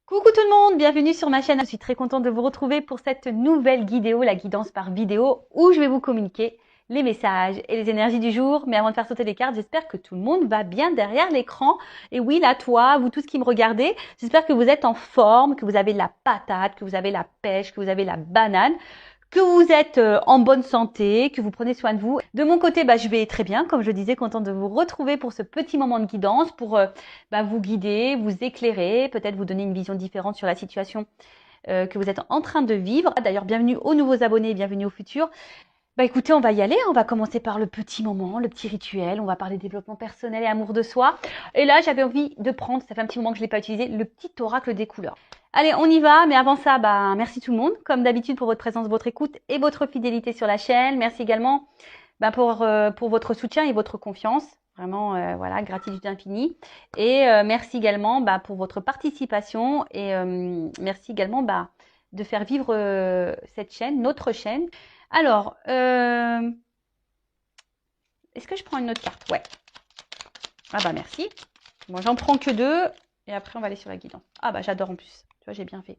Coucou tout le monde, bienvenue sur ma chaîne. Je suis très contente de vous retrouver pour cette nouvelle vidéo, la guidance par vidéo, où je vais vous communiquer les messages et les énergies du jour. Mais avant de faire sauter les cartes, j'espère que tout le monde va bien derrière l'écran. Et oui, là, toi, vous tous qui me regardez, j'espère que vous êtes en forme, que vous avez de la patate, que vous avez la pêche, que vous avez la banane, que vous êtes en bonne santé, que vous prenez soin de vous. De mon côté, je vais très bien, comme je disais, contente de vous retrouver pour ce petit moment de guidance, pour vous guider, vous éclairer, peut-être vous donner une vision différente sur la situation que vous êtes en train de vivre. D'ailleurs, bienvenue aux nouveaux abonnés, bienvenue aux futurs. Écoutez, on va y aller, on va commencer par le petit moment, le petit rituel, on va parler développement personnel et amour de soi. Et là, j'avais envie de prendre, ça fait un petit moment que je ne l'ai pas utilisé, le petit oracle des couleurs. Allez, on y va, mais avant ça, merci tout le monde, comme d'habitude pour votre présence, votre écoute et votre fidélité sur la chaîne. Merci également pour votre soutien et votre confiance. Vraiment, voilà, gratitude infinie. Et merci également pour votre participation et merci également de faire vivre cette chaîne, notre chaîne. Alors, est-ce que je prends une autre carte? Ouais. Ah merci. Moi, j'en prends que deux. Et après, on va aller sur la guidance. Ah j'adore en plus. Tu vois, j'ai bien fait.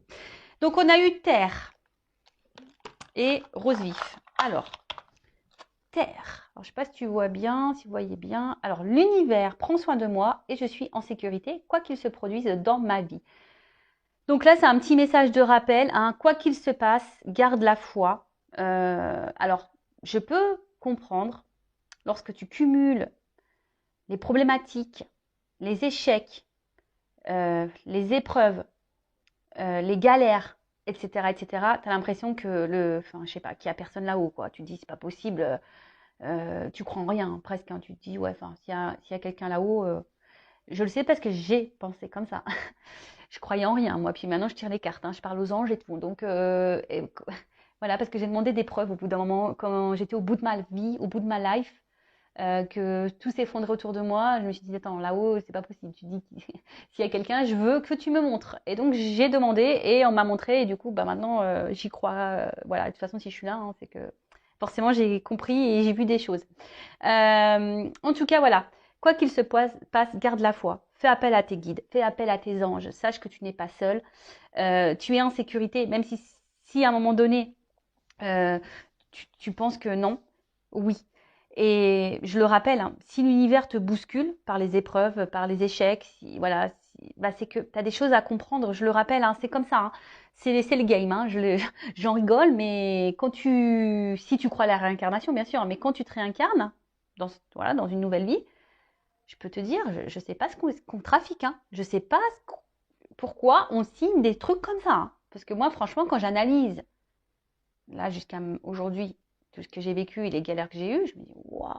Donc, on a eu terre et rose vif. Alors, terre. Alors, je ne sais pas si tu vois bien, si vous voyez bien. Alors, l'univers prend soin de moi et je suis en sécurité, quoi qu'il se produise dans ma vie. Donc là, c'est un petit message de rappel. Hein. Quoi qu'il se passe, garde la foi. Alors, je peux comprendre lorsque tu cumules les problématiques, les échecs, les épreuves, les galères, etc., etc., tu as l'impression que je sais pas, qu'il n'y a personne là-haut, quoi. Tu te dis, c'est pas possible, tu crois en rien, presque. Hein. Tu te dis, ouais, s'il y a quelqu'un là-haut, je le sais parce que j'ai pensé comme ça. Je croyais en rien, moi. Puis maintenant, je tire les cartes, hein. Je parle aux anges et tout. Donc, voilà, parce que j'ai demandé des preuves au bout d'un moment, quand j'étais au bout de ma vie, au bout de ma life, que tout s'effondrait autour de moi. Je me suis dit, attends, là-haut, c'est pas possible. Tu dis, s'il y a quelqu'un, je veux que tu me montres. Et donc, j'ai demandé et on m'a montré. Et du coup, maintenant, j'y crois. Voilà, de toute façon, si je suis là, hein, c'est que forcément, j'ai compris et j'ai vu des choses. En tout cas, voilà. Quoi qu'il se passe, garde la foi. Fais appel à tes guides, fais appel à tes anges. Sache que tu n'es pas seul. Tu es en sécurité, même si à un moment donné, euh, tu penses que non. Oui. Et je le rappelle, hein, si l'univers te bouscule par les épreuves, par les échecs, voilà, c'est que tu as des choses à comprendre. Je le rappelle, hein, c'est comme ça. Hein. C'est le game. Hein, j'en rigole, mais si tu crois à la réincarnation, bien sûr, mais quand tu te réincarnes dans une nouvelle vie, je peux te dire, je ne sais pas ce qu'on trafique. Hein. Je ne sais pas pourquoi on signe des trucs comme ça. Hein. Parce que moi, franchement, quand j'analyse, là, jusqu'à aujourd'hui, tout ce que j'ai vécu et les galères que j'ai eues, je me dis, waouh,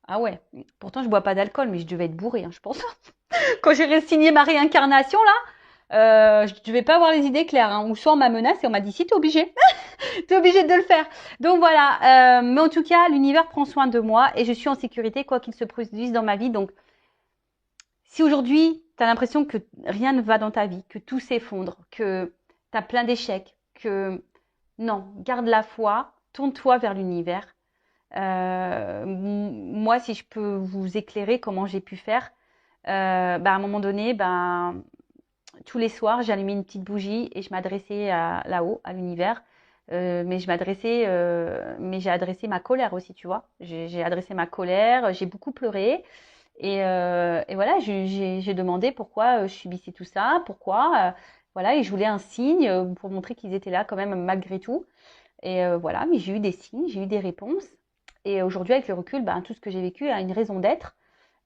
ah ouais. Pourtant, je bois pas d'alcool, mais je devais être bourrée, hein, je pense. Quand j'ai signé ma réincarnation, là, je devais pas avoir les idées claires. Hein. Ou soit on m'a menacé et on m'a dit, si, t'es obligé. T'es obligé de le faire. Donc voilà. Mais en tout cas, l'univers prend soin de moi et je suis en sécurité, quoi qu'il se produise dans ma vie. Donc, si aujourd'hui, tu as l'impression que rien ne va dans ta vie, que tout s'effondre, que tu as plein d'échecs, que non, garde la foi, tourne-toi vers l'univers. Moi, si je peux vous éclairer comment j'ai pu faire, à un moment donné, tous les soirs, j'allumais une petite bougie et je m'adressais là-haut, à l'univers. Mais j'ai adressé ma colère aussi, tu vois. J'ai adressé ma colère, j'ai beaucoup pleuré. Et voilà, j'ai demandé pourquoi je subissais tout ça, pourquoi. Voilà, et je voulais un signe pour montrer qu'ils étaient là quand même malgré tout. Et voilà, mais j'ai eu des signes, j'ai eu des réponses. Et aujourd'hui, avec le recul, tout ce que j'ai vécu a une raison d'être.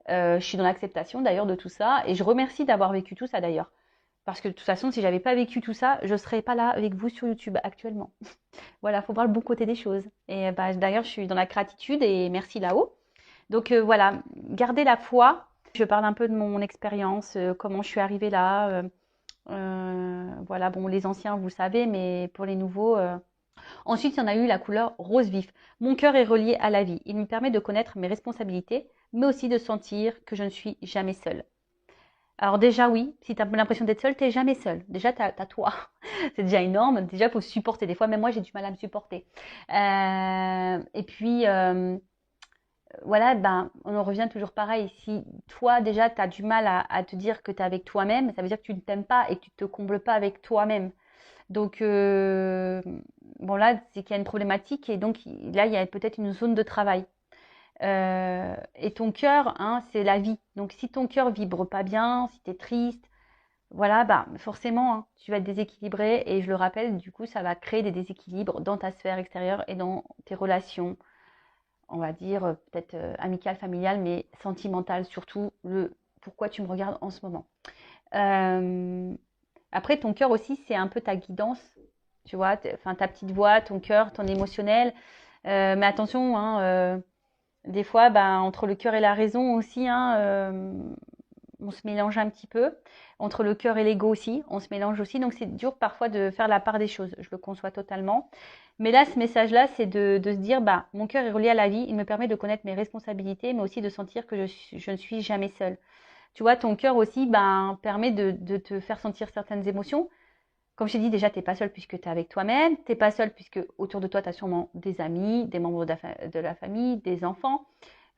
Je suis dans l'acceptation d'ailleurs de tout ça. Et je remercie d'avoir vécu tout ça d'ailleurs. Parce que de toute façon, si j'avais pas vécu tout ça, je serais pas là avec vous sur YouTube actuellement. Voilà, faut voir le bon côté des choses. Et d'ailleurs, je suis dans la gratitude et merci là-haut. Donc voilà, gardez la foi. Je parle un peu de mon expérience, comment je suis arrivée là. Voilà, bon, les anciens, vous savez, mais pour les nouveaux. Ensuite, il y en a eu la couleur rose vif. Mon cœur est relié à la vie. Il me permet de connaître mes responsabilités, mais aussi de sentir que je ne suis jamais seule. Alors déjà, oui, si tu as l'impression d'être seule, tu n'es jamais seule. Déjà, tu as toi. C'est déjà énorme. Déjà, il faut se supporter. Des fois, même moi, j'ai du mal à me supporter. Et puis, voilà, ben, on en revient toujours pareil. Si toi, déjà, tu as du mal à te dire que tu es avec toi-même, ça veut dire que tu ne t'aimes pas et que tu ne te combles pas avec toi-même. Donc, bon, là, c'est qu'il y a une problématique et donc là, il y a peut-être une zone de travail. Et ton cœur, hein, c'est la vie. Donc, si ton cœur vibre pas bien, si tu es triste, voilà, bah, forcément, hein, tu vas être déséquilibré. Et je le rappelle, du coup, ça va créer des déséquilibres dans ta sphère extérieure et dans tes relations, on va dire, peut-être amicales, familiales, mais sentimentales, surtout le pourquoi tu me regardes en ce moment. Euh, Après, ton cœur aussi, c'est un peu ta guidance, tu vois, enfin ta petite voix, ton cœur, ton émotionnel. Mais attention, hein, des fois, ben, entre le cœur et la raison aussi, hein, on se mélange un petit peu. Entre le cœur et l'ego aussi, on se mélange aussi. Donc, c'est dur parfois de faire la part des choses. Je le conçois totalement. Mais là, ce message-là, c'est de se dire, bah, mon cœur est relié à la vie. Il me permet de connaître mes responsabilités, mais aussi de sentir que je ne suis jamais seule. Tu vois, ton cœur aussi ben, permet de te faire sentir certaines émotions. Comme je t'ai dit, déjà, tu n'es pas seul puisque tu es avec toi-même. Tu n'es pas seul puisque autour de toi, tu as sûrement des amis, des membres de la famille, des enfants.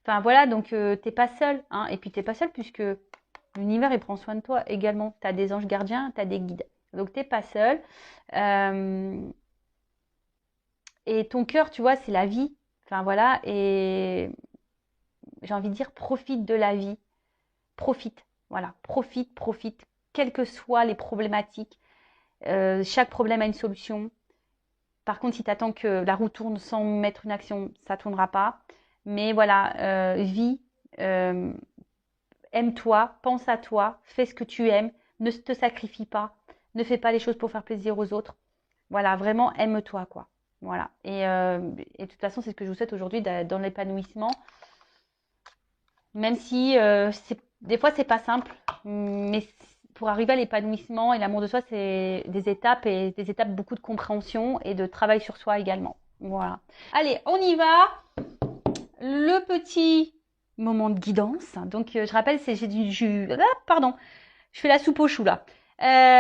Enfin voilà, donc tu n'es pas seul. Hein. Et puis tu n'es pas seul puisque l'univers, il prend soin de toi également. Tu as des anges gardiens, tu as des guides. Donc tu n'es pas seul. Et ton cœur, tu vois, c'est la vie. Enfin voilà, et j'ai envie de dire, profite de la vie. Profite. Voilà, profite, profite. Quelles que soient les problématiques. Chaque problème a une solution. Par contre, si tu attends que la roue tourne sans mettre une action, ça ne tournera pas. Mais voilà, vis, euh, aime-toi, pense à toi, fais ce que tu aimes, ne te sacrifie pas, ne fais pas les choses pour faire plaisir aux autres. Voilà, vraiment aime-toi, quoi. Voilà. Et de toute façon, c'est ce que je vous souhaite aujourd'hui dans l'épanouissement. Même si des fois, c'est pas simple, mais pour arriver à l'épanouissement et l'amour de soi, c'est des étapes et des étapes beaucoup de compréhension et de travail sur soi également. Voilà. Allez, on y va. Le petit moment de guidance. Donc, je rappelle, j'ai du jus. Ah, pardon, je fais la soupe aux choux là.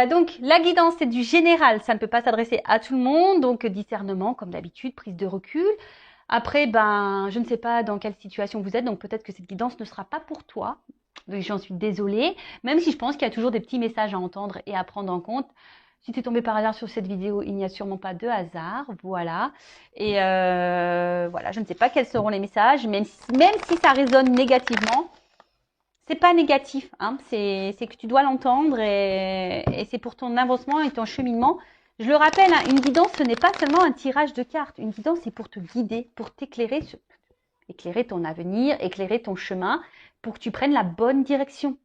Donc, la guidance, c'est du général. Ça ne peut pas s'adresser à tout le monde. Donc, discernement, comme d'habitude, prise de recul. Après, ben, je ne sais pas dans quelle situation vous êtes, donc peut-être que cette guidance ne sera pas pour toi. J'en suis désolée, même si je pense qu'il y a toujours des petits messages à entendre et à prendre en compte. Si tu es tombé par hasard sur cette vidéo, il n'y a sûrement pas de hasard, voilà. Et voilà, je ne sais pas quels seront les messages, même si ça résonne négativement, c'est pas négatif, hein, c'est que tu dois l'entendre et c'est pour ton avancement et ton cheminement. Je le rappelle, hein, une guidance, ce n'est pas seulement un tirage de cartes. Une guidance, c'est pour te guider, pour t'éclairer, éclairer ton avenir, éclairer ton chemin, pour que tu prennes la bonne direction.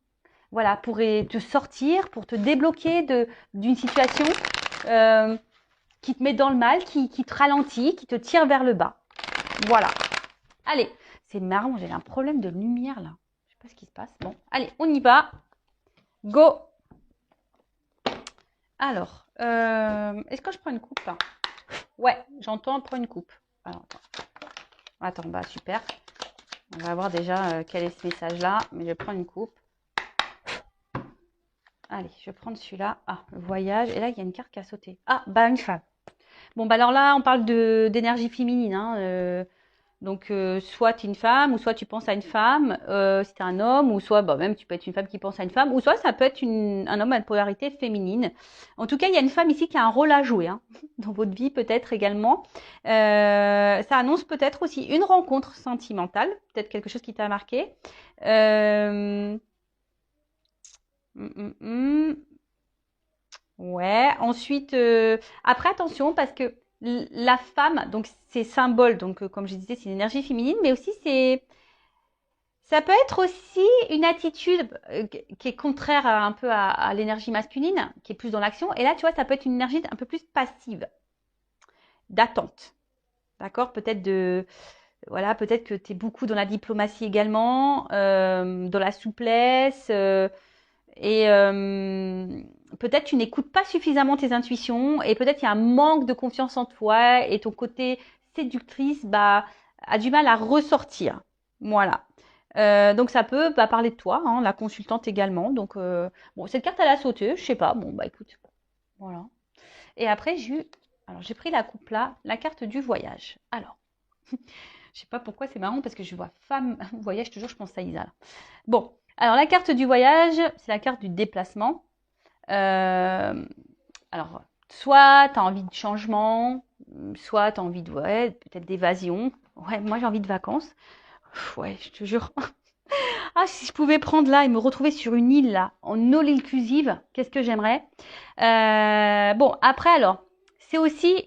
Voilà, pour te sortir, pour te débloquer d'une situation qui te met dans le mal, qui te ralentit, qui te tire vers le bas. Voilà. Allez, c'est marrant, j'ai un problème de lumière là. Je sais pas ce qui se passe. Bon, allez, on y va. Go. Alors, est-ce que je prends une coupe là? Ouais, j'entends prendre une coupe. Alors, attends, bah super. On va voir déjà quel est ce message-là, mais je vais prendre une coupe. Allez, je vais prendre celui-là. Ah, le voyage. Et là, il y a une carte qui a sauté. Ah, bah une femme. Bon, bah alors là, on parle d'énergie féminine. Hein, donc, soit tu es une femme, ou soit tu penses à une femme, si tu es un homme, ou soit bah, même tu peux être une femme qui pense à une femme, ou soit ça peut être un homme à une polarité féminine. En tout cas, il y a une femme ici qui a un rôle à jouer, hein, dans votre vie peut-être également. Ça annonce peut-être aussi une rencontre sentimentale, peut-être quelque chose qui t'a marqué. Ouais, ensuite, après attention parce que la femme, donc c'est symbole, donc comme je disais, c'est une énergie féminine, mais aussi ça peut être aussi une attitude qui est contraire un peu à l'énergie masculine, qui est plus dans l'action. Et là, tu vois, ça peut être une énergie un peu plus passive, d'attente. D'accord? Voilà, peut-être que tu es beaucoup dans la diplomatie également, dans la souplesse. Et peut-être tu n'écoutes pas suffisamment tes intuitions et peut-être il y a un manque de confiance en toi et ton côté séductrice a du mal à ressortir. Voilà. Donc ça peut parler de toi, hein, la consultante également. Donc bon, cette carte elle a sauté, je sais pas. Bon bah écoute, voilà. Et après j'ai pris la coupe là, la carte du voyage. Alors, Je sais pas pourquoi, c'est marrant parce que je vois femme, voyage, toujours je pense à Isa. Là. Bon, alors la carte du voyage, c'est la carte du déplacement. Alors, soit tu as envie de changement, soit tu as envie de, ouais, peut-être d'évasion. Ouais, moi j'ai envie de vacances. Ouais, je te jure. Ah, si je pouvais prendre là et me retrouver sur une île là, en all inclusive, qu'est-ce que j'aimerais. Bon, après alors, c'est aussi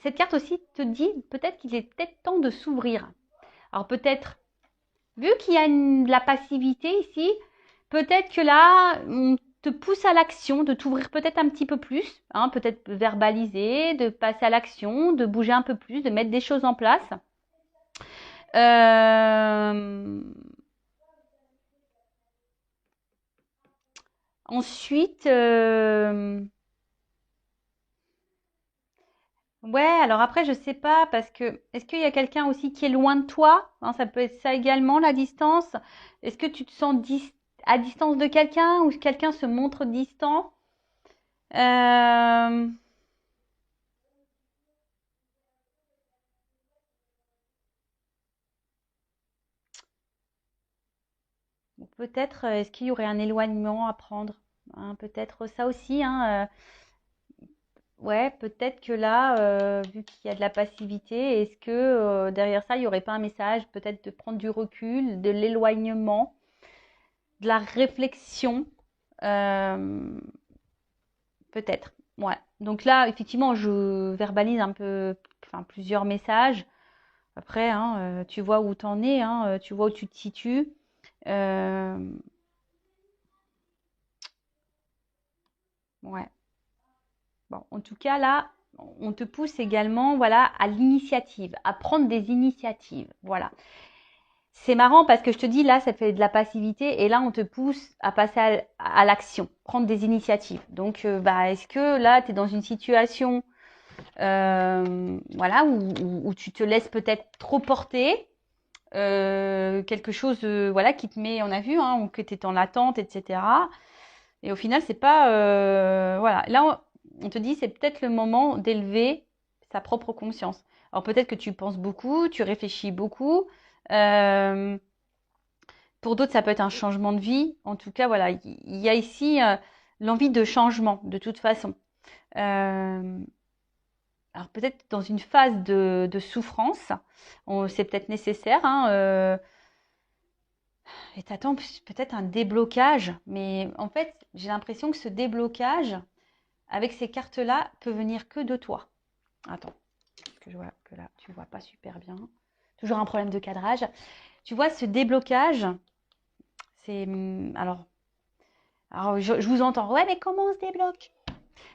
cette carte aussi te dit peut-être qu'il est peut-être temps de s'ouvrir. Alors peut-être, vu qu'il y a de la passivité ici, peut-être que là, on te pousse à l'action, de t'ouvrir peut-être un petit peu plus, hein, peut-être verbaliser, de passer à l'action, de bouger un peu plus, de mettre des choses en place. Ensuite, ouais, alors après, je sais pas, parce que est-ce qu'il y a quelqu'un aussi qui est loin de toi? Hein, ça peut être ça également, la distance. Est-ce que tu te sens à distance de quelqu'un ou quelqu'un se montre distant? Euh, Peut-être, est-ce qu'il y aurait un éloignement à prendre? Hein, peut-être ça aussi, hein, ouais, peut-être que là, vu qu'il y a de la passivité, est-ce que derrière ça, il n'y aurait pas un message, peut-être de prendre du recul, de l'éloignement, de la réflexion, euh, peut-être. Ouais. Donc là, effectivement, je verbalise un peu, enfin, plusieurs messages. Après, hein, tu vois où t'en es, hein, tu vois où tu te situes. Euh, ouais. Bon, en tout cas, là, on te pousse également, voilà, à l'initiative, à prendre des initiatives. Voilà. C'est marrant parce que je te dis, là, ça fait de la passivité et là, on te pousse à passer à l'action, prendre des initiatives. Donc, bah, est-ce que là, tu es dans une situation voilà, où tu te laisses peut-être trop porter, quelque chose voilà, qui te met, on a vu, hein, ou que tu es en attente, etc. Et au final, c'est pas... voilà, là, on te dit, c'est peut-être le moment d'élever sa propre conscience. Alors peut-être que tu penses beaucoup, tu réfléchis beaucoup. Euh, pour d'autres, ça peut être un changement de vie. En tout cas, voilà, il y a ici l'envie de changement, de toute façon. Euh, alors peut-être dans une phase de souffrance, c'est peut-être nécessaire, hein, et t'attends peut-être un déblocage, mais en fait, j'ai l'impression que ce déblocage, avec ces cartes-là, peut venir que de toi. Attends, parce que je vois que là, tu ne vois pas super bien. Toujours un problème de cadrage. Tu vois, ce déblocage, c'est... alors je vous entends. Ouais, mais comment on se débloque?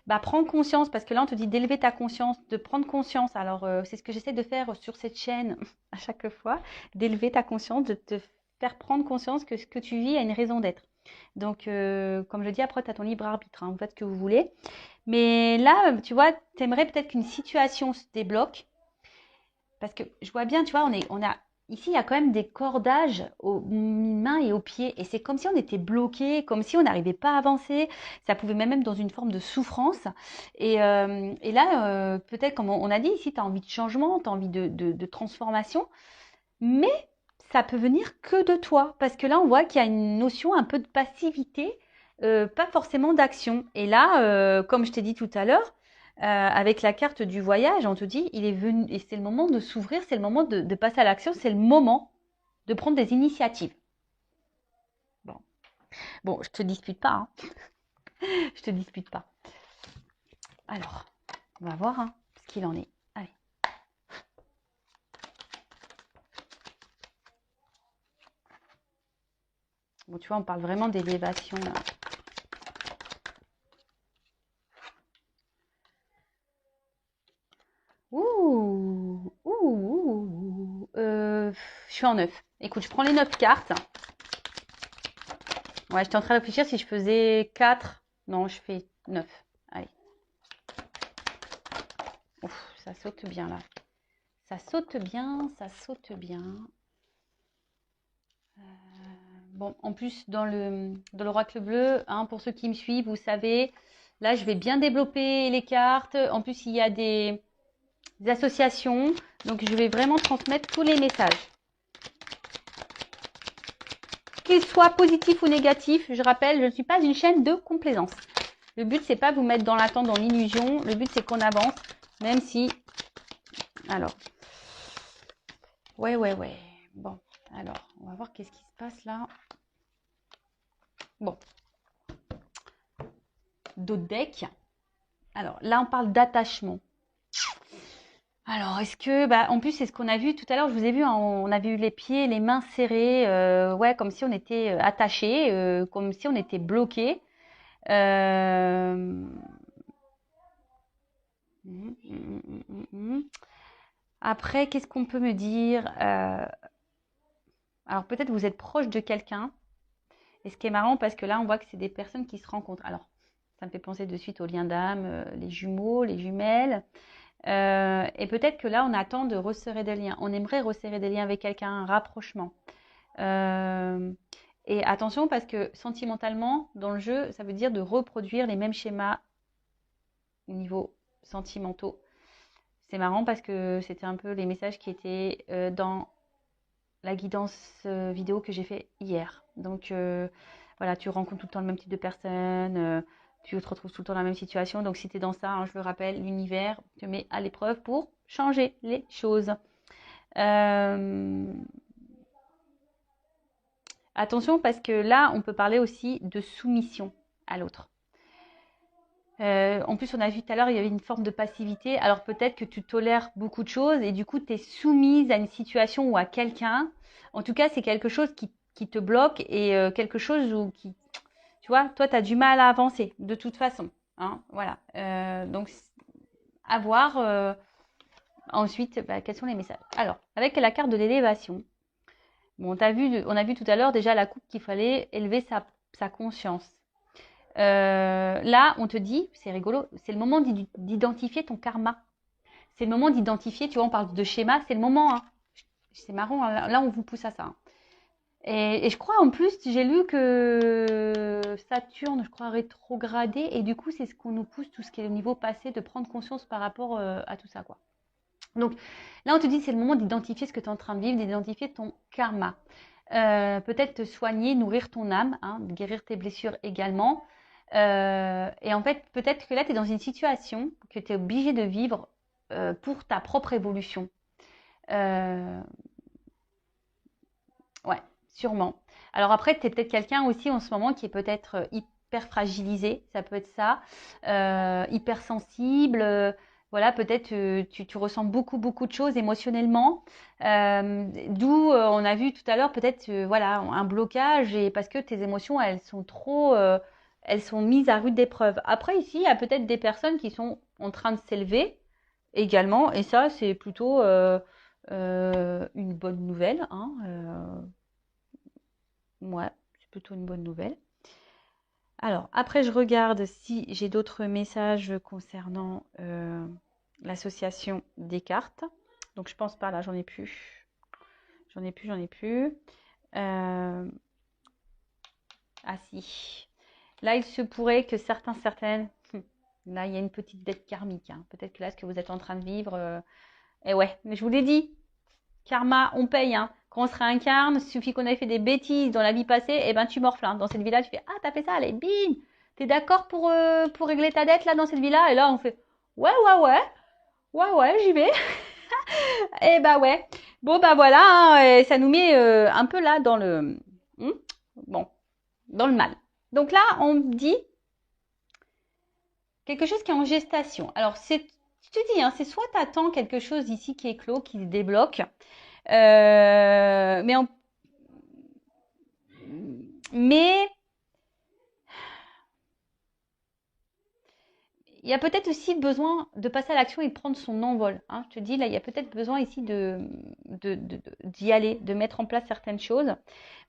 Bah, prends conscience, parce que là, on te dit d'élever ta conscience, de prendre conscience. Alors, c'est ce que j'essaie de faire sur cette chaîne à chaque fois, d'élever ta conscience, de te faire prendre conscience que ce que tu vis a une raison d'être. Donc, comme je dis, après, tu as ton libre arbitre, hein, vous faites ce que vous voulez. Mais là, tu vois, tu aimerais peut-être qu'une situation se débloque, parce que je vois bien, tu vois, ici, il y a quand même des cordages aux mains et aux pieds. Et c'est comme si on était bloqué, comme si on n'arrivait pas à avancer. Ça pouvait même être dans une forme de souffrance. Et là, peut-être, comme on a dit ici, tu as envie de changement, tu as envie de transformation. Mais ça peut venir que de toi. Parce que là, on voit qu'il y a une notion un peu de passivité, pas forcément d'action. Et là, comme je t'ai dit tout à l'heure, avec la carte du voyage, on te dit, il est venu, et c'est le moment de s'ouvrir, c'est le moment de passer à l'action, c'est le moment de prendre des initiatives. Bon, bon, je te dispute pas, hein. Je te dispute pas. Alors, on va voir hein, ce qu'il en est. Allez. Bon, tu vois, on parle vraiment d'élévation là. Ouh, je suis en 9. Écoute, je prends les 9 cartes. Ouais, j'étais en train de réfléchir si je faisais 4. Non, je fais 9. Allez. Ouf, ça saute bien là. Ça saute bien, ça saute bien. Bon, en plus, dans l'oracle bleu, hein, pour ceux qui me suivent, vous savez, là, je vais bien développer les cartes. En plus, il y a des des associations. Donc, je vais vraiment transmettre tous les messages. Qu'ils soient positifs ou négatifs, je rappelle, je ne suis pas une chaîne de complaisance. Le but, c'est pas vous mettre dans l'attente, dans l'illusion. Le but, c'est qu'on avance, même si... Alors, ouais. Bon, alors, on va voir qu'est-ce qui se passe là. Bon. D'autres decks. Alors, là, on parle d'attachement. Alors, est-ce que... en plus, c'est ce qu'on a vu tout à l'heure. Je vous ai vu, hein, on avait eu les pieds, les mains serrées. Ouais, comme si on était attachés, comme si on était bloqués. Après, qu'est-ce qu'on peut me dire? Alors, peut-être vous êtes proche de quelqu'un. Et ce qui est marrant, parce que là, on voit que c'est des personnes qui se rencontrent. Alors, ça me fait penser de suite aux liens d'âme, les jumeaux, les jumelles. Et peut-être que là, on attend de resserrer des liens. On aimerait resserrer des liens avec quelqu'un, un rapprochement. Et attention, parce que sentimentalement, dans le jeu, ça veut dire de reproduire les mêmes schémas au niveau sentimentaux. C'est marrant parce que c'était un peu les messages qui étaient dans la guidance vidéo que j'ai fait hier. Donc voilà, tu rencontres tout le temps le même type de personne, tu te retrouves tout le temps dans la même situation. Donc si tu es dans ça, hein, je le rappelle, l'univers te met à l'épreuve pour changer les choses. Attention parce que là, on peut parler aussi de soumission à l'autre. En plus, on a vu tout à l'heure, il y avait une forme de passivité. Alors peut-être que tu tolères beaucoup de choses et du coup, tu es soumise à une situation ou à quelqu'un. En tout cas, c'est quelque chose qui te bloque et quelque chose où qui, tu vois, toi, tu as du mal à avancer de toute façon. Hein, voilà. Donc, à voir ensuite quels sont les messages. Alors, avec la carte de l'élévation, bon, on a vu tout à l'heure déjà la coupe qu'il fallait élever sa conscience. Là, on te dit, c'est rigolo, c'est le moment d'identifier ton karma. C'est le moment d'identifier, tu vois, on parle de schéma, c'est le moment. Hein. C'est marrant, hein, là, on vous pousse à ça. Hein. Et je crois, en plus, j'ai lu que Saturne, je crois, rétrogradé, et du coup, c'est ce qu'on nous pousse, tout ce qui est au niveau passé, de prendre conscience par rapport à tout ça, quoi. Donc, là, on te dit, c'est le moment d'identifier ce que tu es en train de vivre, d'identifier ton karma. Peut-être te soigner, nourrir ton âme, hein, guérir tes blessures également. Et en fait, peut-être que là, tu es dans une situation que tu es obligé de vivre pour ta propre évolution. Ouais, sûrement. Alors après, tu es peut-être quelqu'un aussi en ce moment qui est peut-être hyper fragilisé, ça peut être ça, hyper sensible. Voilà, peut-être tu ressens beaucoup de choses émotionnellement. D'où on a vu tout à l'heure peut-être voilà un blocage et parce que tes émotions elles sont trop elles sont mises à rude épreuve. Après ici, il y a peut-être des personnes qui sont en train de s'élever également et ça c'est plutôt une bonne nouvelle. Hein, ouais, c'est plutôt une bonne nouvelle. Alors, après, je regarde si j'ai d'autres messages concernant l'association des cartes. Donc, je pense pas, là, j'en ai plus. J'en ai plus. Ah si. Là, il se pourrait que certaines... Là, il y a une petite dette karmique. Hein. Peut-être que là, ce que vous êtes en train de vivre... Et ouais, mais je vous l'ai dit. Karma, on paye. Hein. Quand on se réincarne, il suffit qu'on ait fait des bêtises dans la vie passée, et ben tu morfles. Hein. Dans cette vie-là, tu fais ah t'as fait ça, allez bim. T'es d'accord pour régler ta dette là dans cette vie-là? Et là on fait ouais j'y vais. Et bah ouais. Bon bah voilà, hein, et ça nous met un peu là dans le bon dans le mal. Donc là on dit quelque chose qui est en gestation. Alors c'est je te dis, hein, c'est soit t'attends quelque chose ici qui est clos, qui se débloque. Mais il y a peut-être aussi besoin de passer à l'action et de prendre son envol. Hein. Je te dis, là, il y a peut-être besoin ici d'y aller, de mettre en place certaines choses.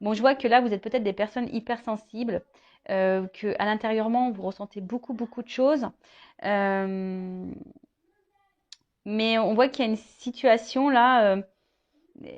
Bon, je vois que là, vous êtes peut-être des personnes hypersensibles, que à l'intérieurement, vous ressentez beaucoup de choses. Mais on voit qu'il y a une situation là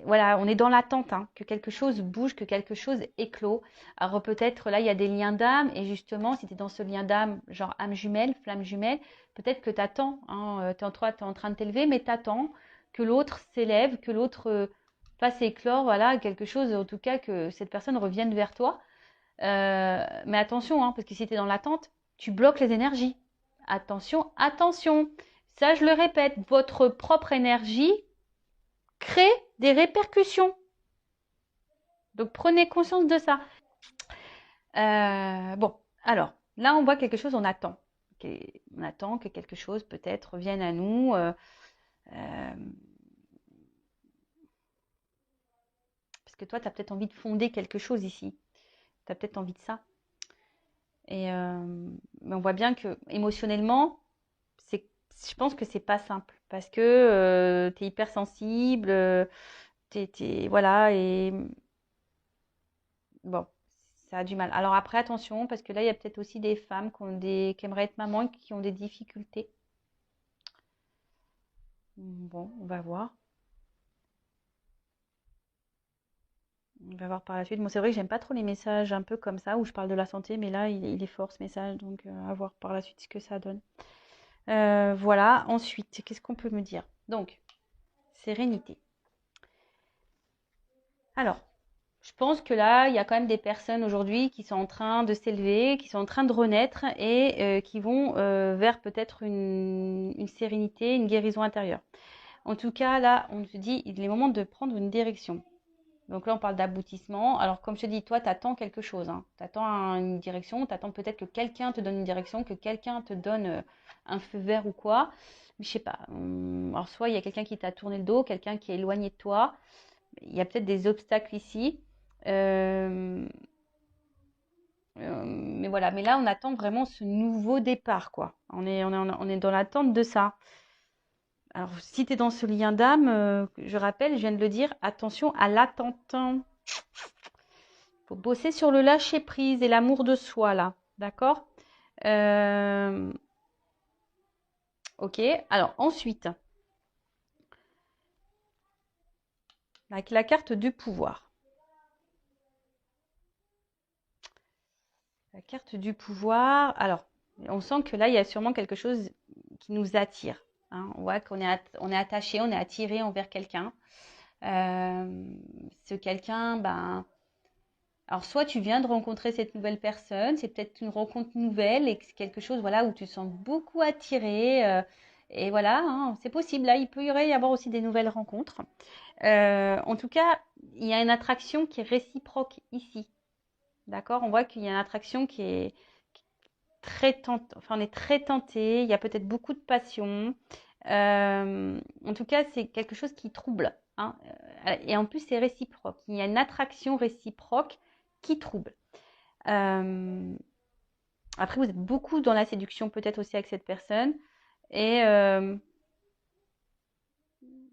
voilà, on est dans l'attente, hein, que quelque chose bouge, que quelque chose éclot. Alors peut-être là, il y a des liens d'âme, et justement, si tu es dans ce lien d'âme, genre âme jumelle, flamme jumelle, peut-être que tu attends, hein, tu es en train de t'élever, mais tu attends que l'autre s'élève, que l'autre fasse éclore, voilà, quelque chose, en tout cas, que cette personne revienne vers toi. Mais attention, hein, parce que si tu es dans l'attente, tu bloques les énergies. Attention, attention. Ça, je le répète, votre propre énergie crée des répercussions. Donc, prenez conscience de ça. Bon, alors, là, on voit quelque chose, on attend. On attend que quelque chose, peut-être, vienne à nous. Parce que toi, tu as peut-être envie de fonder quelque chose ici. Tu as peut-être envie de ça. Mais on voit bien que émotionnellement, je pense que c'est pas simple. Parce que tu es hypersensible, voilà, et bon, ça a du mal. Alors après, attention, parce que là, il y a peut-être aussi des femmes qui aimeraient être maman et qui ont des difficultés. Bon, on va voir. On va voir par la suite. Moi, c'est vrai que j'aime pas trop les messages un peu comme ça, où je parle de la santé, mais là, il est fort ce message, donc à voir par la suite ce que ça donne. Voilà, ensuite, qu'est-ce qu'on peut me dire? Donc, sérénité. Alors, je pense que là, il y a quand même des personnes aujourd'hui qui sont en train de s'élever, qui sont en train de renaître et qui vont vers peut-être une sérénité, une guérison intérieure. En tout cas, là, on se dit, il est moment de prendre une direction. Donc là, on parle d'aboutissement. Alors, comme je te dis, toi, tu attends quelque chose. Hein. Tu attends une direction, tu attends peut-être que quelqu'un te donne une direction, que quelqu'un te donne un feu vert ou quoi. Mais je sais pas. Alors, soit il y a quelqu'un qui t'a tourné le dos, quelqu'un qui est éloigné de toi. Il y a peut-être des obstacles ici. Euh, mais voilà, mais là, on attend vraiment ce nouveau départ, quoi. On est dans l'attente de ça. Alors, si tu es dans ce lien d'âme, je rappelle, je viens de le dire, attention à l'attente. Il faut bosser sur le lâcher-prise et l'amour de soi, là. D'accord. Ok, alors ensuite, avec la carte du pouvoir. La carte du pouvoir, alors, on sent que là, il y a sûrement quelque chose qui nous attire. Hein. On voit on est attaché, on est attiré envers quelqu'un. Ce quelqu'un, ben, alors soit tu viens de rencontrer cette nouvelle personne, c'est peut-être une rencontre nouvelle et c'est quelque chose, voilà, où tu te sens beaucoup attiré. Et voilà, hein, c'est possible. Là, il peut y avoir aussi des nouvelles rencontres. En tout cas, il y a une attraction qui est réciproque ici. D'accord? On voit qu'il y a une attraction qui est très tentée. Enfin, on est très tenté. Il y a peut-être beaucoup de passion. En tout cas, c'est quelque chose qui trouble. Hein. Et en plus, c'est réciproque. Il y a une attraction réciproque qui trouble. Après, vous êtes beaucoup dans la séduction, peut-être aussi avec cette personne. Et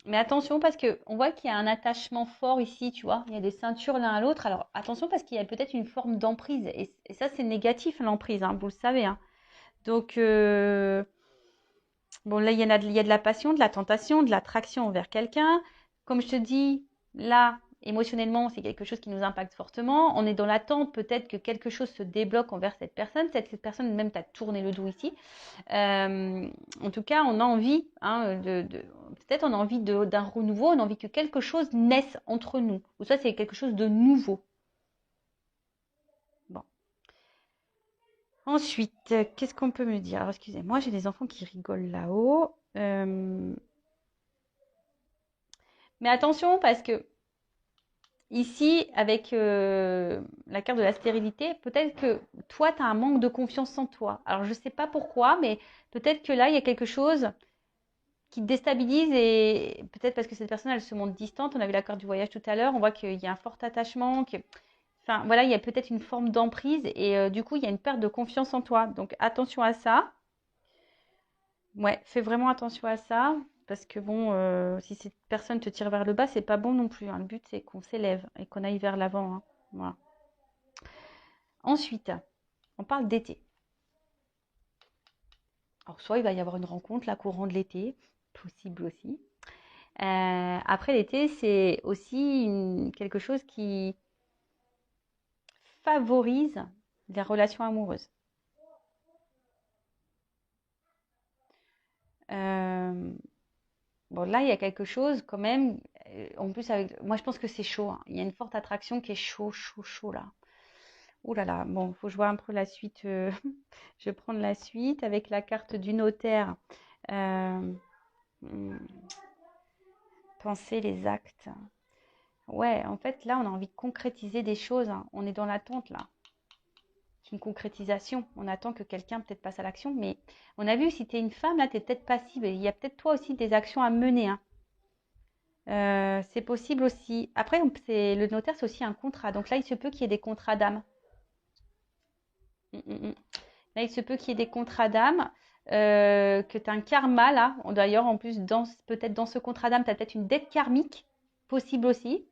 mais attention parce que on voit qu'il y a un attachement fort ici, tu vois. Il y a des ceintures l'un à l'autre. Alors attention parce qu'il y a peut-être une forme d'emprise. Et ça, c'est négatif, l'emprise, hein, vous le savez. Hein. Donc, bon, là, il y a de la passion, de la tentation, de l'attraction envers quelqu'un. Comme je te dis, là, émotionnellement, c'est quelque chose qui nous impacte fortement. On est dans l'attente peut-être que quelque chose se débloque envers cette personne. Peut-être cette personne même t'a tourné le dos ici. En tout cas, on a envie, hein, peut-être on a envie d'un renouveau, on a envie que quelque chose naisse entre nous. Ou ça, c'est quelque chose de nouveau. Bon. Ensuite, qu'est-ce qu'on peut me dire? Alors, excusez-moi, j'ai des enfants qui rigolent là-haut. Mais attention, parce que ici, avec la carte de la stérilité, peut-être que toi, tu as un manque de confiance en toi. Alors, je ne sais pas pourquoi, mais peut-être que là, il y a quelque chose qui te déstabilise et peut-être parce que cette personne, elle se montre distante. On a vu la carte du voyage tout à l'heure. On voit qu'il y a un fort attachement. Enfin, voilà, il y a peut-être une forme d'emprise et du coup, il y a une perte de confiance en toi. Donc, attention à ça. Ouais, fais vraiment attention à ça. Parce que bon, si cette personne te tire vers le bas, c'est pas bon non plus. Hein. Le but, c'est qu'on s'élève et qu'on aille vers l'avant. Hein. Voilà. Ensuite, on parle d'été. Alors, soit il va y avoir une rencontre, là, courant de l'été, possible aussi. Après l'été, c'est aussi quelque chose qui favorise les relations amoureuses. Bon, là, il y a quelque chose quand même. En plus, moi, je pense que c'est chaud, hein. Il y a une forte attraction qui est chaud, chaud, chaud là. Ouh là là. Bon, faut que je vois un peu la suite. Je vais prendre la suite avec la carte du notaire. Euh, hmm, Penser les actes. Ouais, en fait, là, on a envie de concrétiser des choses, hein. On est dans l'attente là. C'est une concrétisation. On attend que quelqu'un peut-être passe à l'action. Mais on a vu, si tu es une femme, là, tu es peut-être passive. Il y a peut-être toi aussi des actions à mener, hein. C'est possible aussi. Après, le notaire, c'est aussi un contrat. Donc là, il se peut qu'il y ait des contrats d'âme. Mm, mm, mm. Là, il se peut qu'il y ait des contrats d'âme, que tu as un karma là. D'ailleurs, en plus, peut-être dans ce contrat d'âme, tu as peut-être une dette karmique, possible aussi.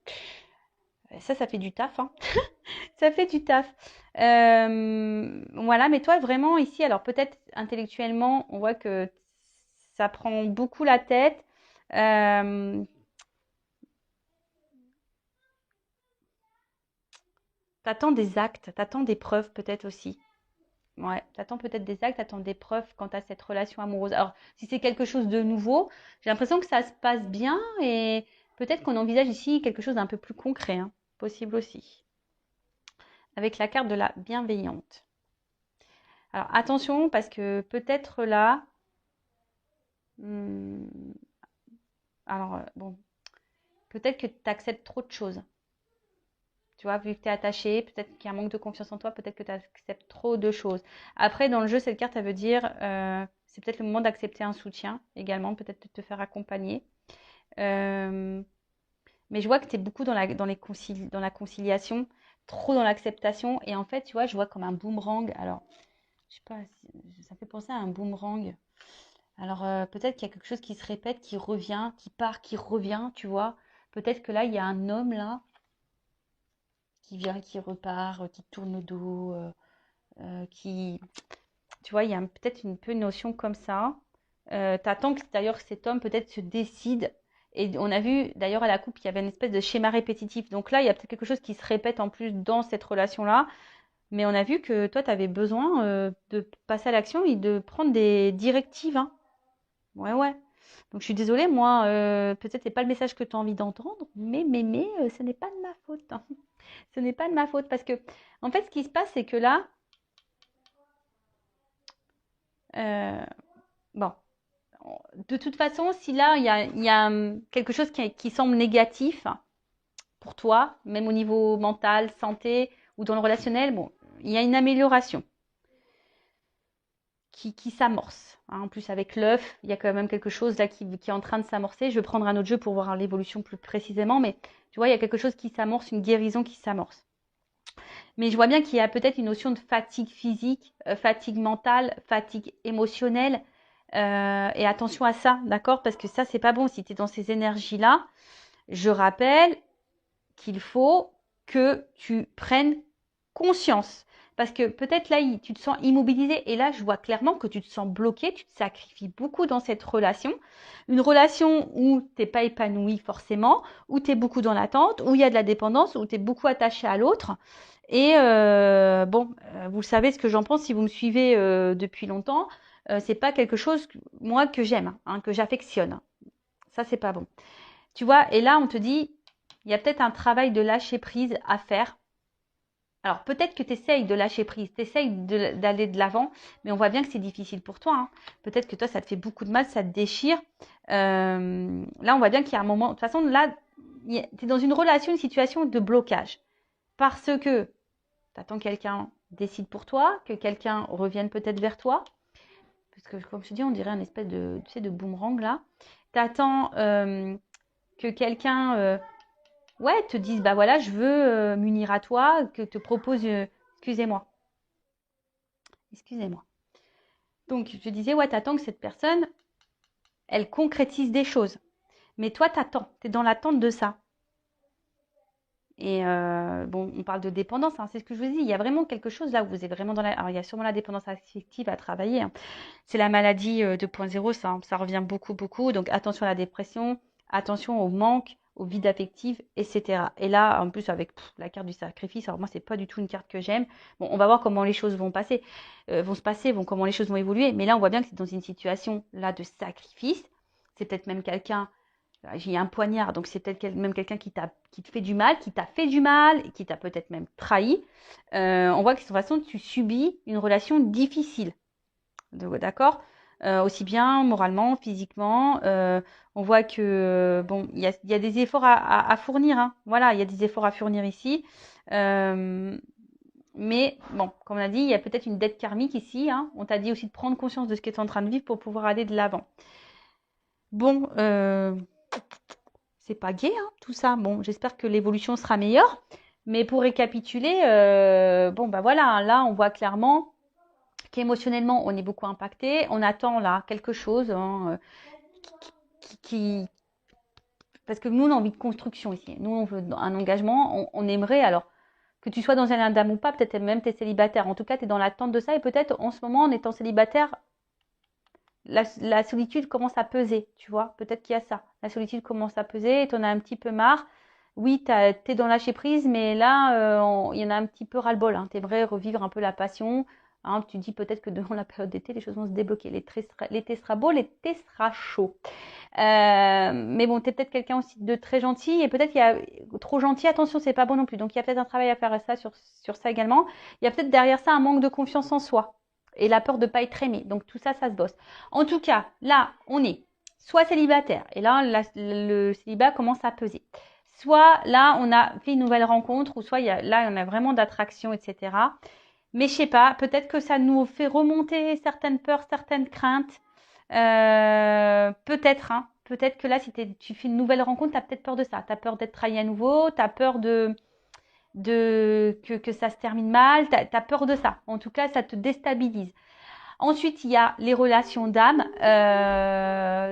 Ça fait du taf, hein. Ça fait du taf. Voilà, mais toi, vraiment, ici, alors peut-être intellectuellement, on voit que ça prend beaucoup la tête. Euh, T'attends des actes, t'attends des preuves peut-être aussi. Ouais, t'attends peut-être des actes, t'attends des preuves quant à cette relation amoureuse. Alors, si c'est quelque chose de nouveau, j'ai l'impression que ça se passe bien et peut-être qu'on envisage ici quelque chose d'un peu plus concret, hein. Possible aussi. Avec la carte de la bienveillante. Alors, attention parce que peut-être là, hmm, alors bon, peut-être que tu acceptes trop de choses. Tu vois, vu que tu es attaché, peut-être qu'il y a un manque de confiance en toi, peut-être que tu acceptes trop de choses. Après, dans le jeu, cette carte, elle veut dire, c'est peut-être le moment d'accepter un soutien également, peut-être de te faire accompagner. Euh, mais je vois que tu es beaucoup dans la conciliation, trop dans l'acceptation. Et en fait, tu vois, je vois comme un boomerang. Alors, je sais pas, ça fait penser à un boomerang. Alors, peut-être qu'il y a quelque chose qui se répète, qui revient, qui part, qui revient, tu vois. Peut-être que là, il y a un homme là qui vient, qui repart, qui tourne le dos, qui... Tu vois, il y a peut-être un peu une notion comme ça. T'attends que d'ailleurs cet homme peut-être se décide. Et on a vu d'ailleurs à la coupe, il y avait une espèce de schéma répétitif. Donc là, il y a peut-être quelque chose qui se répète en plus dans cette relation-là. Mais on a vu que toi, tu avais besoin de passer à l'action et de prendre des directives, hein. Ouais, ouais. Donc je suis désolée, moi, peut-être c'est pas le message que tu as envie d'entendre, mais ce n'est pas de ma faute, hein. Ce n'est pas de ma faute parce que, en fait, ce qui se passe, c'est que là, euh, bon, de toute façon, si là, il y a quelque chose qui semble négatif pour toi, même au niveau mental, santé ou dans le relationnel, bon, il y a une amélioration qui s'amorce, hein. En plus, avec l'œuf, il y a quand même quelque chose là qui est en train de s'amorcer. Je vais prendre un autre jeu pour voir l'évolution plus précisément, mais tu vois, il y a quelque chose qui s'amorce, une guérison qui s'amorce. Mais je vois bien qu'il y a peut-être une notion de fatigue physique, fatigue mentale, fatigue émotionnelle. Et attention à ça, d'accord? Parce que ça, c'est pas bon si tu es dans ces énergies-là. Je rappelle qu'il faut que tu prennes conscience. Parce que peut-être là, tu te sens immobilisé. Et là, je vois clairement que tu te sens bloqué. Tu te sacrifies beaucoup dans cette relation. Une relation où tu n'es pas épanoui forcément, où tu es beaucoup dans l'attente, où il y a de la dépendance, où tu es beaucoup attaché à l'autre. Et bon, vous savez ce que j'en pense si vous me suivez depuis longtemps. C'est pas quelque chose, moi, que j'aime, hein, que j'affectionne. Ça, c'est pas bon. Tu vois, et là, on te dit, il y a peut-être un travail de lâcher prise à faire. Alors, peut-être que tu essayes de lâcher prise, tu essayes d'aller de l'avant, mais on voit bien que c'est difficile pour toi, hein. Peut-être que toi, ça te fait beaucoup de mal, ça te déchire. Là, on voit bien qu'il y a un moment. De toute façon, là, tu es dans une relation, une situation de blocage. Parce que tu attends que quelqu'un décide pour toi, que quelqu'un revienne peut-être vers toi. Parce que, comme je te dis, on dirait un espèce de, tu sais, de boomerang là. Tu attends que quelqu'un ouais, te dise, bah voilà, je veux m'unir à toi, que te propose, excusez-moi, excusez-moi. Donc, je disais, ouais, t'attends que cette personne, elle concrétise des choses. Mais toi, t'attends, t'es dans l'attente de ça. Et bon, on parle de dépendance, hein, c'est ce que je vous dis. Il y a vraiment quelque chose là où vous êtes vraiment dans la... Alors, il y a sûrement la dépendance affective à travailler, hein. C'est la maladie 2.0, ça revient beaucoup, beaucoup. Donc, attention à la dépression, attention au manque, au vide affectif, etc. Et là, en plus, avec la carte du sacrifice, alors moi, c'est pas du tout une carte que j'aime. Bon, on va voir comment les choses vont se passer, comment les choses vont évoluer. Mais là, on voit bien que c'est dans une situation là de sacrifice. C'est peut-être même quelqu'un, j'ai un poignard, donc c'est peut-être même quelqu'un qui te fait du mal, qui t'a fait du mal, qui t'a peut-être même trahi. On voit que de toute façon, tu subis une relation difficile. D'accord? Aussi bien moralement, physiquement. On voit que bon, il y a des efforts à fournir. Hein. Voilà, il y a des efforts à fournir ici. Mais bon, comme on a dit, il y a peut-être une dette karmique ici. Hein. On t'a dit aussi de prendre conscience de ce que tu es en train de vivre pour pouvoir aller de l'avant. Bon, c'est pas gai, hein, tout ça. Bon, j'espère que l'évolution sera meilleure. Mais pour récapituler, bon, bah voilà, là, on voit clairement qu'émotionnellement, on est beaucoup impacté. On attend là quelque chose hein, parce que nous, on a envie de construction ici. Nous, on veut un engagement. On aimerait, alors, que tu sois dans un dame ou pas, peut-être même tu es célibataire. En tout cas, tu es dans l'attente de ça. Et peut-être, en ce moment, en étant célibataire, la solitude commence à peser, tu vois. Peut-être qu'il y a ça. La solitude commence à peser et tu en as un petit peu marre. Oui, tu es dans lâcher prise, mais là, il y en a un petit peu ras-le-bol. Hein. Tu aimerais revivre un peu la passion. Hein, tu dis peut-être que devant la période d'été, les choses vont se débloquer. L'été sera beau, l'été sera chaud. Mais bon, tu es peut-être quelqu'un aussi de très gentil. Et peut-être qu'il y a trop gentil, attention, c'est pas bon non plus. Donc, il y a peut-être un travail à faire à ça, sur ça également. Il y a peut-être derrière ça un manque de confiance en soi. Et la peur de ne pas être aimé. Donc, tout ça, ça se bosse. En tout cas, là, on est soit célibataire. Et là, le célibat commence à peser. Soit là, on a fait une nouvelle rencontre, ou soit là, on a vraiment d'attraction, etc. Mais je sais pas, peut-être que ça nous fait remonter certaines peurs, certaines craintes. Peut-être, hein. Peut-être que là, si tu fais une nouvelle rencontre, tu as peut-être peur de ça. Tu as peur d'être trahi à nouveau, tu as peur que ça se termine mal, tu as peur de ça. En tout cas, ça te déstabilise. Ensuite, il y a les relations d'âme,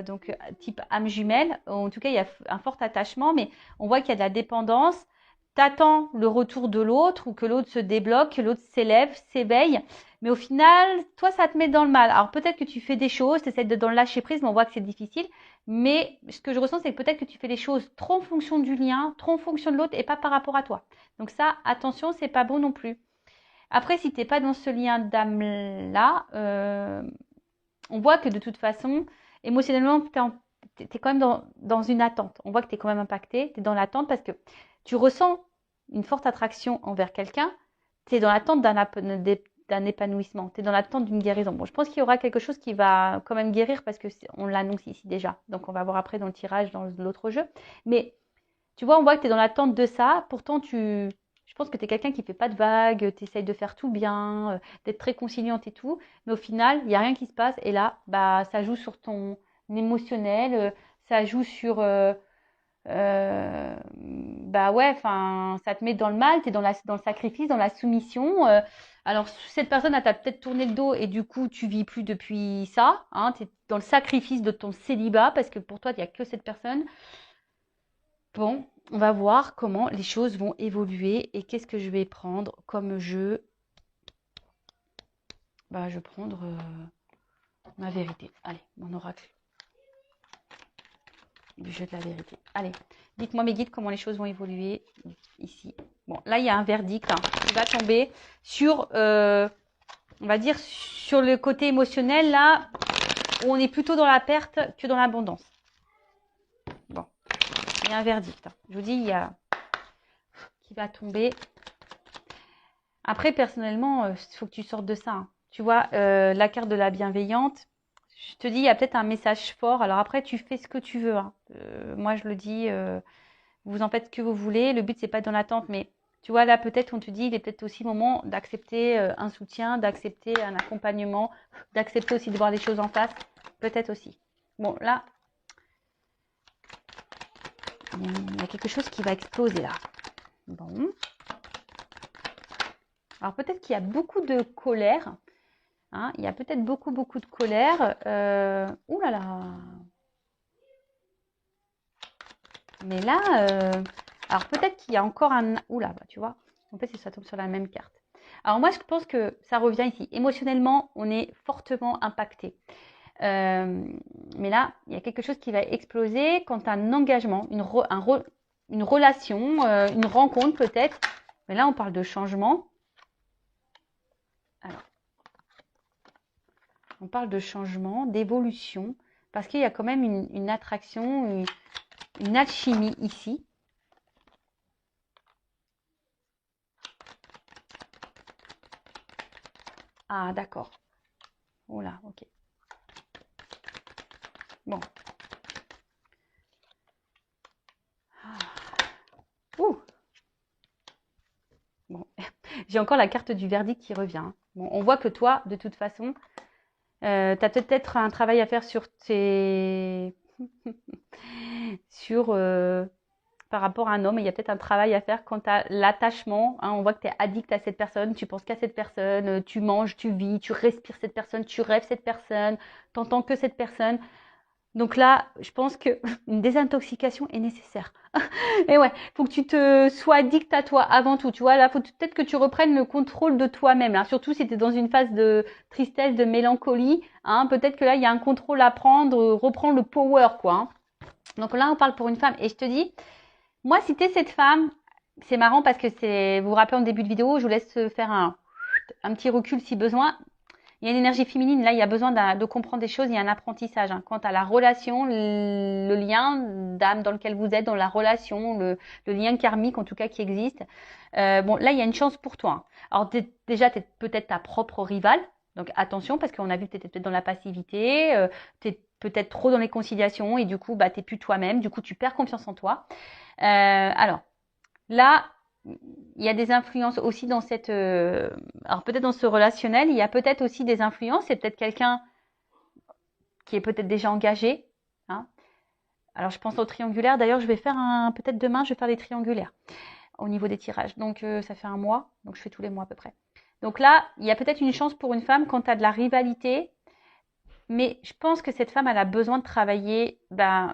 donc type âme jumelle. En tout cas, il y a un fort attachement, mais on voit qu'il y a de la dépendance. T'attends le retour de l'autre ou que l'autre se débloque, que l'autre s'élève, s'éveille. Mais au final, toi, ça te met dans le mal. Alors peut-être que tu fais des choses, tu essaies de dans le lâcher prise, mais on voit que c'est difficile. Mais ce que je ressens, c'est que peut-être que tu fais les choses trop en fonction du lien, trop en fonction de l'autre et pas par rapport à toi. Donc ça, attention, c'est pas bon non plus. Après, si tu n'es pas dans ce lien d'âme-là, on voit que de toute façon, émotionnellement, tu es quand même dans une attente. On voit que tu es quand même impacté, tu es dans l'attente parce que tu ressens une forte attraction envers quelqu'un, tu es dans l'attente d'un épanouissement, tu es dans l'attente d'une guérison. Bon, je pense qu'il y aura quelque chose qui va quand même guérir parce qu'on l'annonce ici déjà. Donc, on va voir après dans le tirage, dans l'autre jeu. Mais tu vois, on voit que tu es dans l'attente de ça. Pourtant, je pense que tu es quelqu'un qui ne fait pas de vagues, tu essayes de faire tout bien, d'être très conciliante et tout. Mais au final, il n'y a rien qui se passe. Et là, bah, ça joue sur ton émotionnel, ça joue sur... bah ouais, enfin, ça te met dans le mal, tu es dans le sacrifice, dans la soumission. Alors, cette personne, elle t'a peut-être tourné le dos et du coup, tu vis plus depuis ça. Hein, tu es dans le sacrifice de ton célibat parce que pour toi, il n'y a que cette personne. Bon, on va voir comment les choses vont évoluer et qu'est-ce que je vais prendre comme jeu. Bah, je vais prendre ma vérité. Allez, mon oracle du jeu de la vérité. Allez, dites-moi mes guides comment les choses vont évoluer ici. Bon, là, il y a un verdict hein, qui va tomber sur, on va dire, sur le côté émotionnel, là, où on est plutôt dans la perte que dans l'abondance. Bon, il y a un verdict. Hein. Je vous dis, il y a qui va tomber. Après, personnellement, il faut que tu sortes de ça. Hein. Tu vois, la carte de la bienveillante, je te dis, il y a peut-être un message fort. Alors après, tu fais ce que tu veux. Hein. Moi, je le dis, vous en faites ce que vous voulez. Le but, c'est pas dans l'attente. Mais tu vois, là, peut-être, on te dit, il est peut-être aussi le moment d'accepter un soutien, d'accepter un accompagnement, d'accepter aussi de voir les choses en face. Peut-être aussi. Bon, là, il y a quelque chose qui va exploser là. Bon. Alors peut-être qu'il y a beaucoup de colère. Hein, il y a peut-être beaucoup de colère. Ouh là là. Mais là, alors peut-être qu'il y a encore un... Ouh là, bah, tu vois. En fait, ça tombe sur la même carte. Alors moi, je pense que ça revient ici. Émotionnellement, on est fortement impacté. Mais là, il y a quelque chose qui va exploser quand tu as un engagement, une relation, une rencontre peut-être. Mais là, on parle de changement. Alors, on parle de changement, d'évolution, parce qu'il y a quand même une attraction, une alchimie ici. Ah, d'accord. Oh là, ok. Bon. Ah. Ouh. Bon. J'ai encore la carte du verdict qui revient. Bon, on voit que toi, de toute façon, tu as peut-être un travail à faire sur tes... sur... par rapport à un homme, il y a peut-être un travail à faire quant à l'attachement. Hein, on voit que tu es addict à cette personne, tu penses qu'à cette personne, tu manges, tu vis, tu respires cette personne, tu rêves cette personne, tu n'entends que cette personne. Donc là, je pense qu'une désintoxication est nécessaire. Et ouais, faut que tu te sois addict à toi avant tout. Tu vois, là, faut peut-être que tu reprennes le contrôle de toi-même. Là. Surtout si tu es dans une phase de tristesse, de mélancolie. Hein, peut-être que là, il y a un contrôle à prendre, reprendre le power, quoi. Hein. Donc là, on parle pour une femme. Et je te dis, moi, si tu es cette femme, c'est marrant parce que vous vous rappelez en début de vidéo, je vous laisse faire un petit recul si besoin. Il y a une énergie féminine, là, il y a besoin de comprendre des choses, il y a un apprentissage. Hein. Quant à la relation, le lien d'âme dans lequel vous êtes, dans la relation, le lien karmique en tout cas qui existe. Bon, là, il y a une chance pour toi. Hein. Alors déjà, tu es peut-être ta propre rivale, donc attention parce qu'on a vu que tu étais peut-être dans la passivité, tu es peut-être trop dans les conciliations et du coup, bah, tu n'es plus toi-même, du coup, tu perds confiance en toi. Alors, là, il y a des influences aussi dans cette... alors peut-être dans ce relationnel, il y a peut-être aussi des influences. C'est peut-être quelqu'un qui est peut-être déjà engagé. Hein. Alors je pense au triangulaire. D'ailleurs, je vais faire peut-être demain, je vais faire des triangulaires au niveau des tirages. Donc ça fait un mois. Donc je fais tous les mois à peu près. Donc là, il y a peut-être une chance pour une femme quand tu as de la rivalité. Mais je pense que cette femme, elle a besoin de travailler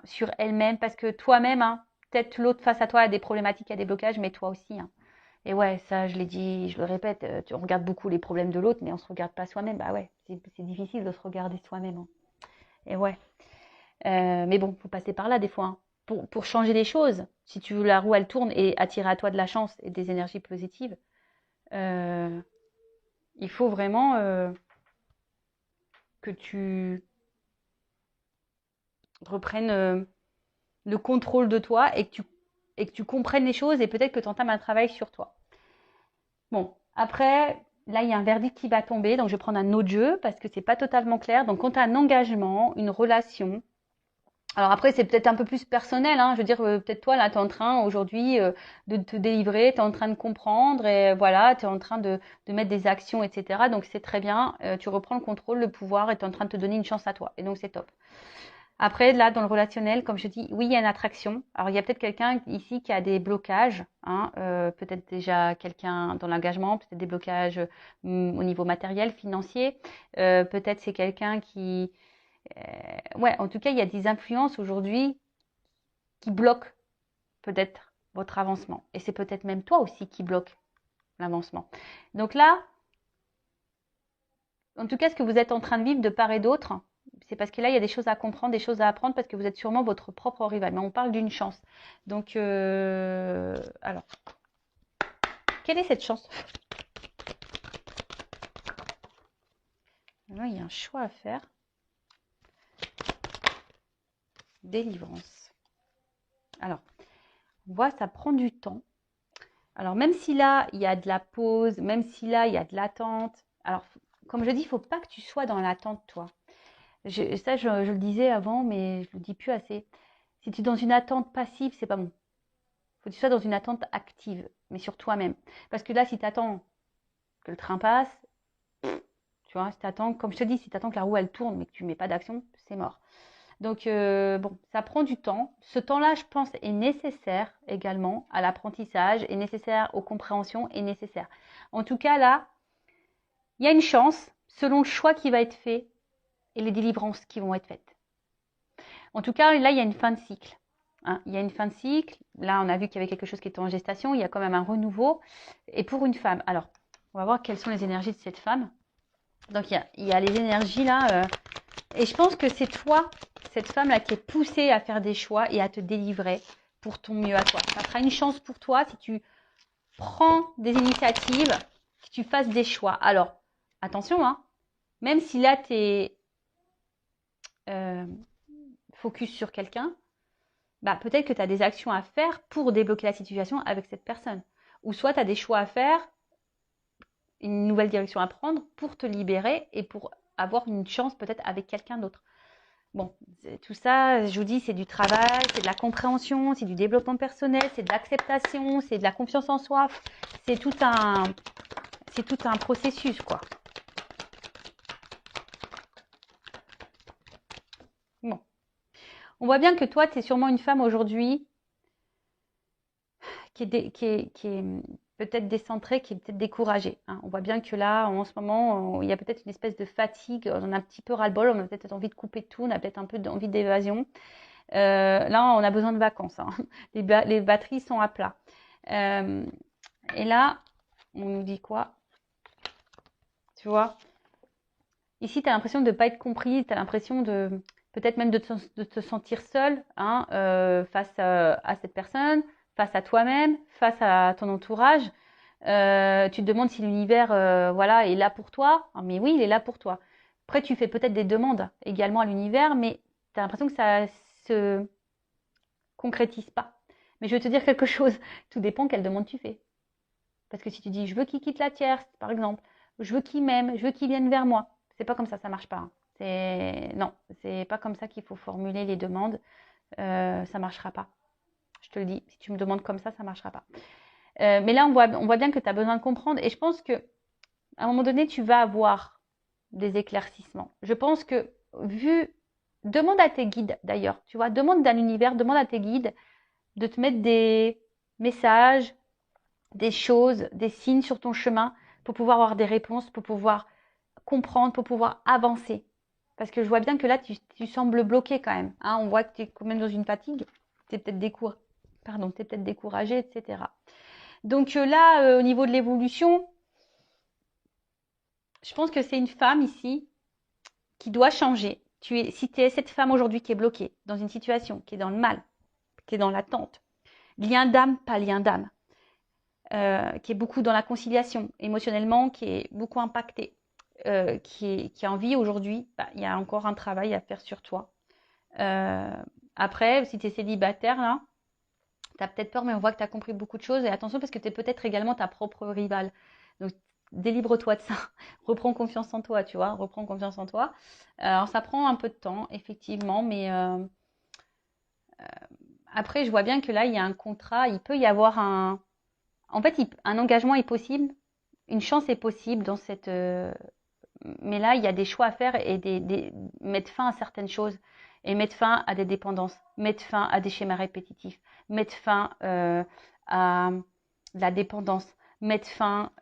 sur elle-même parce que toi-même, hein, peut-être l'autre face à toi a des problématiques, a des blocages, mais toi aussi. Hein. Et ouais, ça, je l'ai dit, je le répète, on regarde beaucoup les problèmes de l'autre, mais on se regarde pas soi-même. Bah ouais, c'est difficile de se regarder soi-même. Hein. Et ouais. Mais bon, faut passer par là des fois. Hein. Pour changer les choses, si tu veux la roue, elle tourne et attirer à toi de la chance et des énergies positives, il faut vraiment que tu reprennes le contrôle de toi et que tu comprennes les choses et peut-être que tu entames un travail sur toi. Bon, après, là, il y a un verdict qui va tomber, donc je vais prendre un autre jeu parce que c'est pas totalement clair. Donc, quand tu as un engagement, une relation, alors après, c'est peut-être un peu plus personnel, hein. Je veux dire, peut-être toi, là, tu es en train aujourd'hui de te délivrer, tu es en train de comprendre et voilà, tu es en train de mettre des actions, etc. Donc, c'est très bien, tu reprends le contrôle, le pouvoir et tu es en train de te donner une chance à toi. Et donc, c'est top. Après, là, dans le relationnel, comme je dis, oui, il y a une attraction. Alors, il y a peut-être quelqu'un ici qui a des blocages, hein, peut-être déjà quelqu'un dans l'engagement, peut-être des blocages au niveau matériel, financier. Peut-être c'est quelqu'un qui... ouais, en tout cas, il y a des influences aujourd'hui qui bloquent peut-être votre avancement. Et c'est peut-être même toi aussi qui bloque l'avancement. Donc là, en tout cas, ce que vous êtes en train de vivre de part et d'autre, c'est parce que là, il y a des choses à comprendre, des choses à apprendre, parce que vous êtes sûrement votre propre rival. Mais on parle d'une chance. Donc, alors, quelle est cette chance? Là, il y a un choix à faire. Délivrance. Alors, on voit, ça prend du temps. Alors, même si là, il y a de la pause, même si là, il y a de l'attente. Alors, comme je dis, il ne faut pas que tu sois dans l'attente, toi. Je le disais avant, mais je ne le dis plus assez. Si tu es dans une attente passive, c'est pas bon. Il faut que tu sois dans une attente active, mais sur toi-même. Parce que là, si tu attends que le train passe, tu vois, si tu attends, comme je te dis, si tu attends que la roue elle tourne, mais que tu ne mets pas d'action, c'est mort. Donc, bon, ça prend du temps. Ce temps-là, je pense, est nécessaire également à l'apprentissage, est nécessaire aux compréhensions, est nécessaire. En tout cas, là, il y a une chance, selon le choix qui va être fait et les délivrances qui vont être faites. En tout cas, là, il y a une fin de cycle. Hein, il y a une fin de cycle. Là, on a vu qu'il y avait quelque chose qui était en gestation. Il y a quand même un renouveau. Et pour une femme, alors, on va voir quelles sont les énergies de cette femme. Donc, il y a les énergies là Et je pense que c'est toi, cette femme-là, qui est poussée à faire des choix et à te délivrer pour ton mieux à toi. Ça sera une chance pour toi si tu prends des initiatives, que tu fasses des choix. Alors, attention, hein, même si là, tu es focus sur quelqu'un, bah, peut-être que tu as des actions à faire pour débloquer la situation avec cette personne. Ou soit tu as des choix à faire, une nouvelle direction à prendre pour te libérer et pour avoir une chance peut-être avec quelqu'un d'autre. Bon, tout ça, je vous dis, c'est du travail, c'est de la compréhension, c'est du développement personnel, c'est de l'acceptation, c'est de la confiance en soi. C'est tout un processus, quoi. Bon. On voit bien que toi, tu es sûrement une femme aujourd'hui qui est peut-être décentrée, qui est peut-être découragée. Hein. On voit bien que là, en ce moment, il y a peut-être une espèce de fatigue, on a un petit peu ras-le-bol, on a peut-être envie de couper tout, on a peut-être un peu envie d'évasion. Là, on a besoin de vacances. Hein. Les batteries sont à plat. Et là, on nous dit quoi? Tu vois? Ici, tu as l'impression de ne pas être comprise, tu as l'impression de peut-être même de te sentir seule hein, face à cette personne, face à toi-même, face à ton entourage. Tu te demandes si l'univers voilà, est là pour toi. Ah, mais oui, il est là pour toi. Après, tu fais peut-être des demandes également à l'univers, mais tu as l'impression que ça se concrétise pas. Mais je vais te dire quelque chose, tout dépend quelle demande tu fais. Parce que si tu dis je veux qu'il quitte la tierce, par exemple, je veux qu'il m'aime, je veux qu'il vienne vers moi, c'est pas comme ça marche pas. Hein. Non, c'est pas comme ça qu'il faut formuler les demandes. Ça marchera pas. Je te le dis, si tu me demandes comme ça marchera pas. Mais là, on voit bien que tu as besoin de comprendre. Et je pense que à un moment donné, tu vas avoir des éclaircissements. Je pense que demande à tes guides d'ailleurs, tu vois, demande à l'univers, demande à tes guides de te mettre des messages, des choses, des signes sur ton chemin pour pouvoir avoir des réponses, pour pouvoir comprendre, pour pouvoir avancer. Parce que je vois bien que là, tu sembles bloqué quand même. Hein, on voit que tu es quand même dans une fatigue. Tu es peut-être découragé, etc. Donc là, au niveau de l'évolution, je pense que c'est une femme ici qui doit changer. Si tu es cette femme aujourd'hui qui est bloquée dans une situation, qui est dans le mal, qui est dans l'attente, lien d'âme, pas lien d'âme, qui est beaucoup dans la conciliation, émotionnellement, qui est beaucoup impactée, qui a envie aujourd'hui, il y a encore un travail à faire sur toi. Après, si tu es célibataire, là, tu as peut-être peur, mais on voit que tu as compris beaucoup de choses. Et attention, parce que tu es peut-être également ta propre rivale. Donc, délivre-toi de ça. Reprends confiance en toi, tu vois. Reprends confiance en toi. Alors, ça prend un peu de temps, effectivement, mais après, je vois bien que là, il y a un contrat. Il peut y avoir un engagement est possible. Une chance est possible dans cette... mais là, il y a des choix à faire et mettre fin à certaines choses et mettre fin à des dépendances, mettre fin à des schémas répétitifs, mettre fin à la dépendance, mettre fin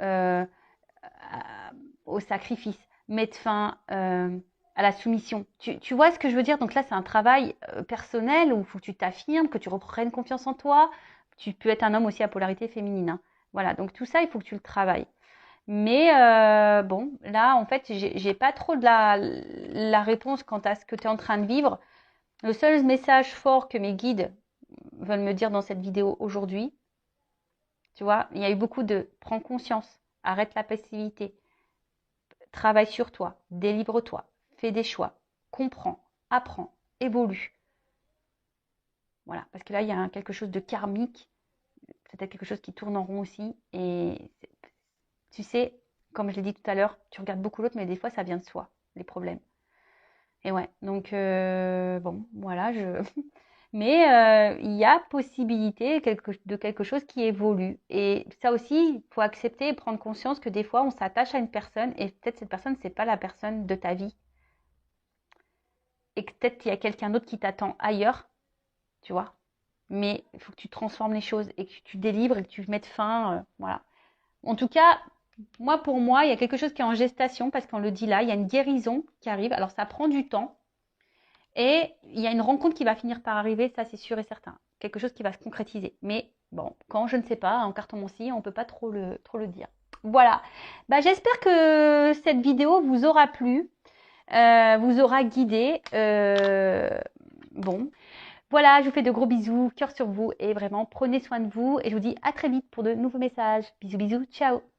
au sacrifice, mettre fin à la soumission. Tu vois ce que je veux dire? Donc là, c'est un travail personnel où il faut que tu t'affirmes, que tu reprennes confiance en toi. Tu peux être un homme aussi à polarité féminine. Hein. Voilà, donc tout ça, il faut que tu le travailles. Mais bon, là, en fait, j'ai pas trop de la réponse quant à ce que tu es en train de vivre. Le seul message fort que mes guides veulent me dire dans cette vidéo aujourd'hui, tu vois, il y a eu beaucoup de prends conscience, arrête la passivité, travaille sur toi, délivre-toi, fais des choix, comprends, apprends, évolue. Voilà, parce que là, il y a quelque chose de karmique, peut-être quelque chose qui tourne en rond aussi. Et tu sais, comme je l'ai dit tout à l'heure, tu regardes beaucoup l'autre, mais des fois, ça vient de soi, les problèmes. Et ouais, donc bon, voilà, mais il y a possibilité de quelque chose qui évolue. Et ça aussi, il faut accepter et prendre conscience que des fois, on s'attache à une personne et peut-être cette personne, c'est pas la personne de ta vie. Et que peut-être qu'il y a quelqu'un d'autre qui t'attend ailleurs, tu vois. Mais il faut que tu transformes les choses et que tu délivres et que tu mettes fin, voilà. En tout cas, pour moi, il y a quelque chose qui est en gestation parce qu'on le dit là, il y a une guérison qui arrive. Alors ça prend du temps. Et il y a une rencontre qui va finir par arriver, ça c'est sûr et certain. Quelque chose qui va se concrétiser. Mais bon, quand je ne sais pas, en cartomancie, on ne peut pas trop le dire. Voilà. J'espère que cette vidéo vous aura plu. vous aura guidé. Bon, voilà, je vous fais de gros bisous, cœur sur vous et vraiment prenez soin de vous et je vous dis à très vite pour de nouveaux messages. Bisous, bisous, ciao.